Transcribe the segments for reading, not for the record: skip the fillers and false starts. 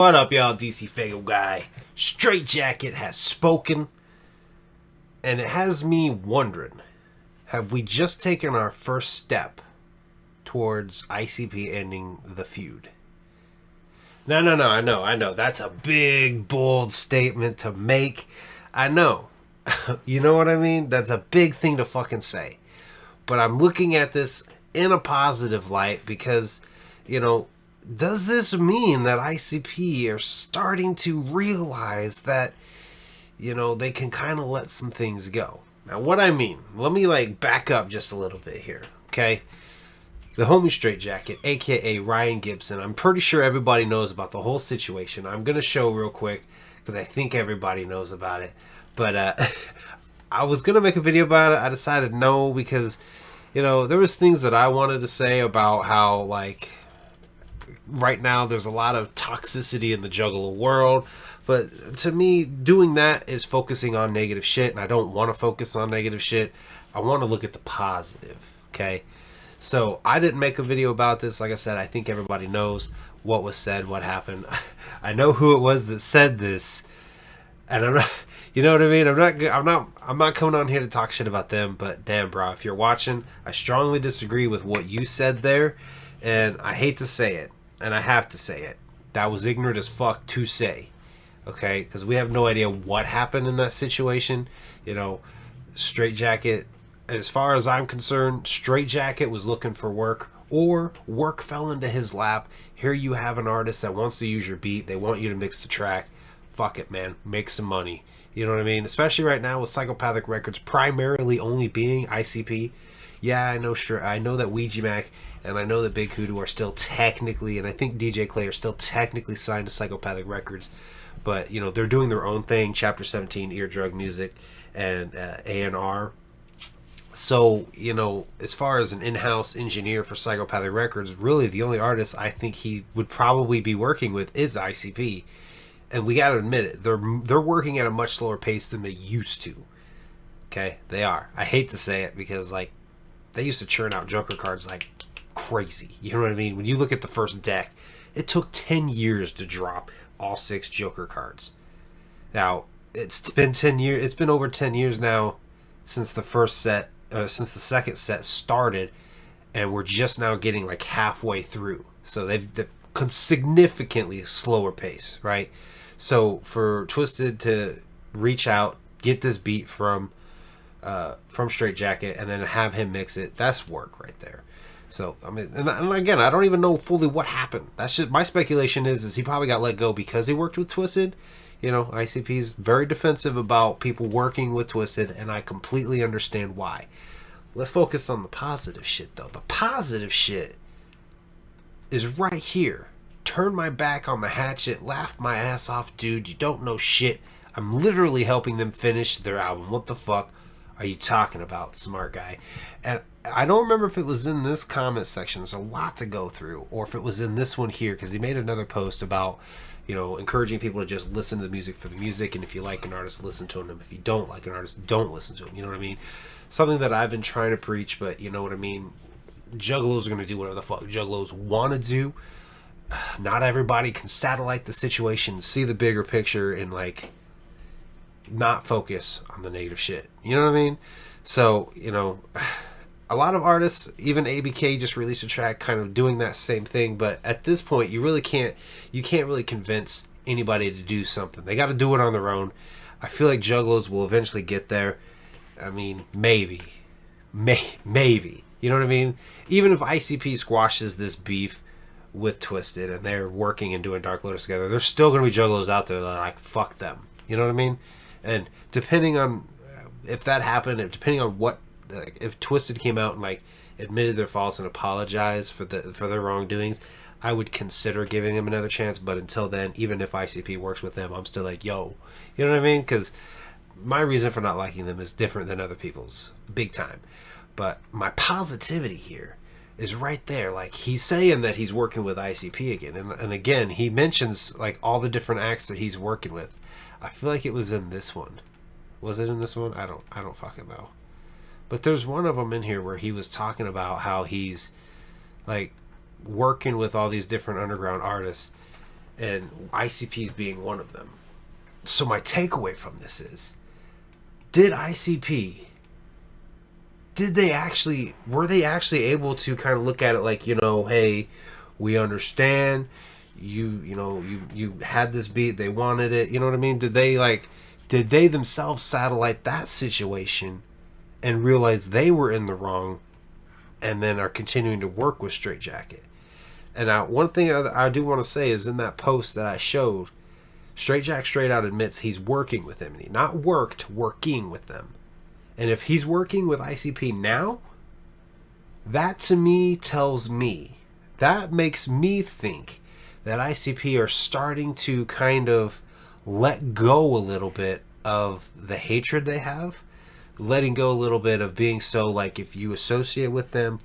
What up, y'all? DCFAYGOGUY. Straight Jacket has spoken, and it has me wondering, have we just taken our first step towards ICP ending the feud? No, I know. That's a big, bold statement to make. I know. You know what I mean? That's a big thing to fucking say. But I'm looking at this in a positive light because, does this mean that ICP are starting to realize that, they can kind of let some things go? Now, what I mean, let me back up just a little bit here, okay? The homie Straight Jacket, aka Ryan Gibson, I'm pretty sure everybody knows about the whole situation. I'm going to show real quick because I think everybody knows about it. But I was going to make a video about it. I decided no because, there was things that I wanted to say about how, right now there's a lot of toxicity in the Juggalo world. But to me, doing that is focusing on negative shit, and I don't want to focus on negative shit. I want to look at the positive, okay? So I didn't make a video about this. Like I said, I think everybody knows what was said, what happened. I know who it was that said this, and I'm not, you know what I mean? I'm not coming on here to talk shit about them. But damn, bro, if you're watching, I strongly disagree with what you said there, and I hate to say it, and I have to say it. That was ignorant as fuck to say, okay? Because we have no idea what happened in that situation. Straight Jacket. As far as I'm concerned, Straight Jacket was looking for work, or work fell into his lap. Here you have an artist that wants to use your beat. They want you to mix the track. Fuck it, man. Make some money. You know what I mean? Especially right now with Psychopathic Records primarily only being ICP. Yeah, I know. Sure, I know that Ouija Mac and I know that Big Hoodoo are still technically, and I think DJ Clay are still technically signed to Psychopathic Records. But, they're doing their own thing. Chapter 17, Ear Drug Music, and A&R. So, as far as an in-house engineer for Psychopathic Records, really the only artist I think he would probably be working with is ICP. And we got to admit it, they're working at a much slower pace than they used to. Okay? They are. I hate to say it because, they used to churn out Joker cards like crazy. You know what I mean? When you look at the first deck, it took 10 years to drop all 6 Joker cards. Now, it's been 10 years. It's been over 10 years now since the since the second set started, and we're just now getting halfway through. So they've significantly slower pace, right? So for Twiztid to reach out, get this beat from Straight Jacket, and then have him mix it, that's work right there. So I mean, and again, I don't even know fully what happened. That's just my speculation. Is he probably got let go because he worked with Twiztid? ICP's very defensive about people working with Twiztid, and I completely understand why. Let's focus on the positive shit, though. The positive shit is right here. Turn my back on the hatchet, laugh my ass off, dude. You don't know shit. I'm literally helping them finish their album. What the fuck are you talking about, smart guy? And I don't remember if it was in this comment section. There's a lot to go through, or if it was in this one here, because he made another post about encouraging people to just listen to the music for the music, and if you like an artist, listen to him. If you don't like an artist, don't listen to him. You know what I mean? Something that I've been trying to preach, but you know what I mean? Juggalos are going to do whatever the fuck Juggalos want to do. Not everybody can satellite the situation, see the bigger picture, and not focus on the negative shit. You know what I mean? So, a lot of artists, even ABK just released a track kind of doing that same thing, but at this point you can't really convince anybody to do something. They got to do it on their own. I feel like Juggalos will eventually get there. I mean, maybe. You know what I mean? Even if ICP squashes this beef with Twiztid and they're working and doing Dark Lotus together, there's still going to be Juggalos out there that are fuck them. You know what I mean? And depending on if that happened, depending on what, if Twiztid came out and admitted their faults and apologized for their wrongdoings, I would consider giving them another chance. But until then, even if ICP works with them, I'm still yo, you know what I mean? Because my reason for not liking them is different than other people's, big time. But my positivity here is right there. He's saying that he's working with ICP again, and again he mentions all the different acts that he's working with. I feel like it was in this one. Was it in this one? I don't fucking know. But there's one of them in here where he was talking about how he's working with all these different underground artists, and ICP's being one of them. So my takeaway from this is, did ICP, were they actually able to kind of look at it like, hey, we understand, you had this beat, they wanted it, you know what I mean? Did they themselves satellite that situation and realize they were in the wrong, and then are continuing to work with Straight Jacket? And now, one thing I do want to say is, in that post that I showed, Straight Jack straight out admits he's working with M&E. Not working with them. And if he's working with ICP now, that to me tells me, that makes me think that ICP are starting to kind of let go a little bit of the hatred they have. Letting go a little bit of being so like, if you associate with them,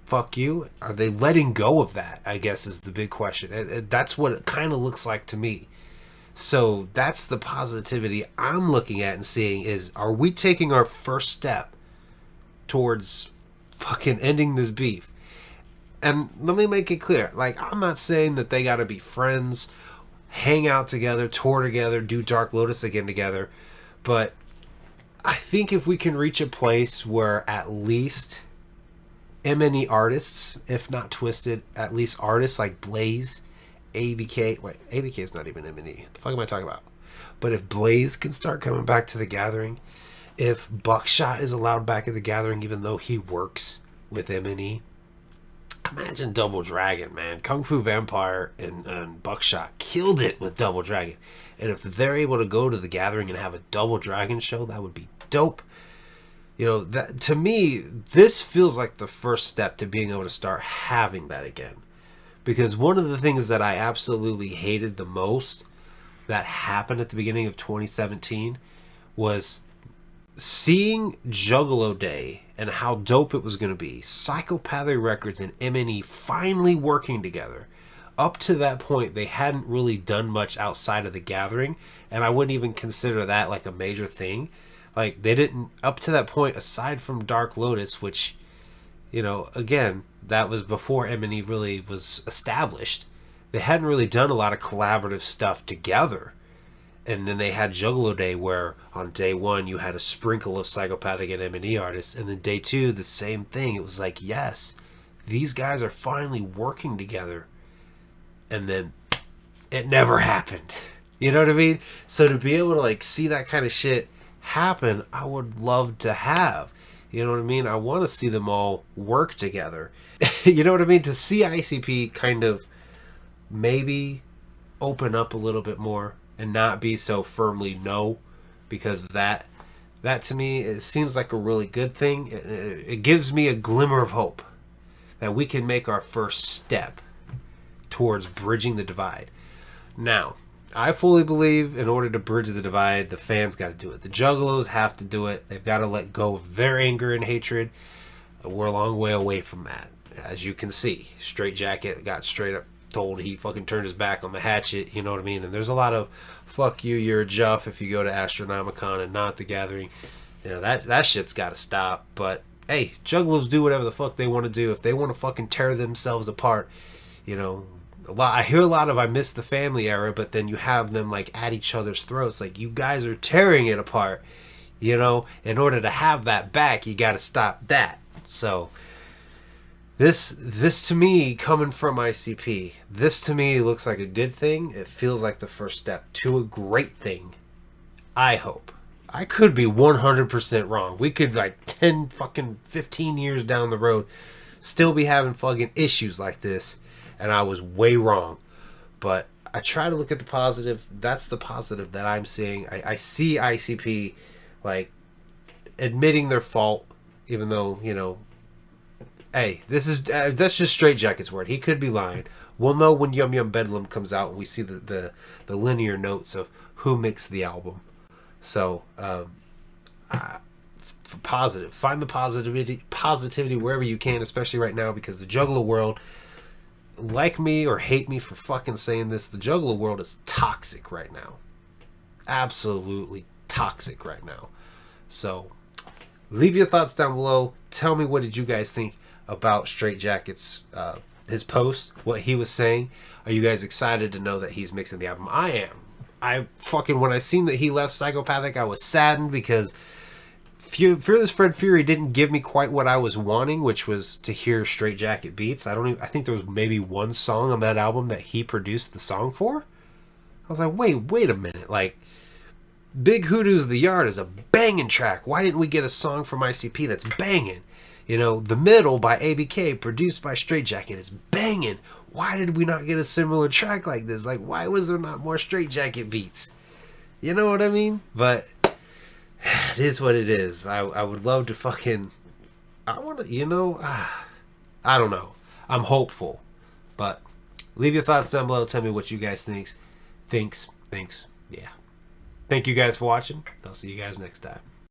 fuck you. Are they letting go of that, I guess, is the big question. That's what it kind of looks like to me. So that's the positivity I'm looking at and seeing is, are we taking our first step towards fucking ending this beef? And let me make it clear, like, I'm not saying that they got to be friends, hang out together, tour together, do Dark Lotus again together, but I think if we can reach a place where at least M&E artists, if not Twiztid, at least artists like Blaze, ABK, wait, ABK is not even M&E. What the fuck am I talking about? But if Blaze can start coming back to the gathering, if Buckshot is allowed back at the gathering, even though he works with M&E, imagine Double Dragon, man. Kung Fu Vampire and Buckshot killed it with Double Dragon. And if they're able to go to the gathering and have a Double Dragon show, that would be dope. That to me, this feels like the first step to being able to start having that again. Because one of the things that I absolutely hated the most that happened at the beginning of 2017 was seeing Juggalo Day and how dope it was going to be. Psychopathic Records and M&E finally working together. Up to that point, they hadn't really done much outside of the gathering, and I wouldn't even consider that like a major thing. Like, they didn't, up to that point, aside from Dark Lotus, which, again, that was before M&E really was established. They hadn't really done a lot of collaborative stuff together. And then they had Juggalo Day, where on day one you had a sprinkle of Psychopathic and M&E artists, and then day two the same thing. It was like, yes, these guys are finally working together, and then it never happened. You know what I mean? So to be able to like see that kind of shit happen, I would love to have. You know what I mean? I want to see them all work together. You know what I mean? To see ICP kind of maybe open up a little bit more and not be so firmly no, because of that to me, it seems like a really good thing. It gives me a glimmer of hope that we can make our first step towards bridging the divide. Now, I fully believe in order to bridge the divide, the fans got to do it. The Juggalos have to do it. They've got to let go of their anger and hatred. We're a long way away from that. As you can see, Straight Jacket got straight up told he fucking turned his back on the hatchet, you know what I mean? And there's a lot of fuck you, you're a Juff if you go to Astronomicon and not the gathering. That shit's got to stop. But hey, Juggalos do whatever the fuck they want to do. If they want to fucking tear themselves apart, I hear a lot of I miss the family era, but then you have them like at each other's throats, like, you guys are tearing it apart. In order to have that back, you got to stop that. So this to me, coming from ICP, this to me looks like a good thing. It feels like the first step to a great thing. I hope. I could be 100% wrong. We could, like, 10 fucking 15 years down the road still be having fucking issues like this, and I was way wrong. But I try to look at the positive. That's the positive that I'm seeing. I see ICP, like, admitting their fault, even though, hey, that's just Straight Jacket's word. He could be lying. We'll know when Yum Yum Bedlam comes out and we see the linear notes of who mixed the album. So, positive. Find the positivity wherever you can, especially right now, because the Juggalo world, like me or hate me for fucking saying this, the Juggalo world is toxic right now. Absolutely toxic right now. So, leave your thoughts down below. Tell me, what did you guys think about Straight Jacket's his post, what he was saying? Are you guys excited to know that he's mixing the album? I am. When I seen that he left Psychopathic, I was saddened because Fearless Fred Fury didn't give me quite what I was wanting, which was to hear Straight Jacket beats. I think there was maybe one song on that album that he produced the song for. I was like, wait a minute. Like, Big Hoodoo's The Yard is a banging track. Why didn't we get a song from ICP that's banging? You know, The Middle by ABK, produced by Straight Jacket, is banging. Why did we not get a similar track like this? Like, why was there not more Straight Jacket beats? You know what I mean? But it is what it is. I would love to fucking... I want to, you know... I don't know. I'm hopeful. But leave your thoughts down below. Tell me what you guys thinks. Yeah. Thank you guys for watching. I'll see you guys next time.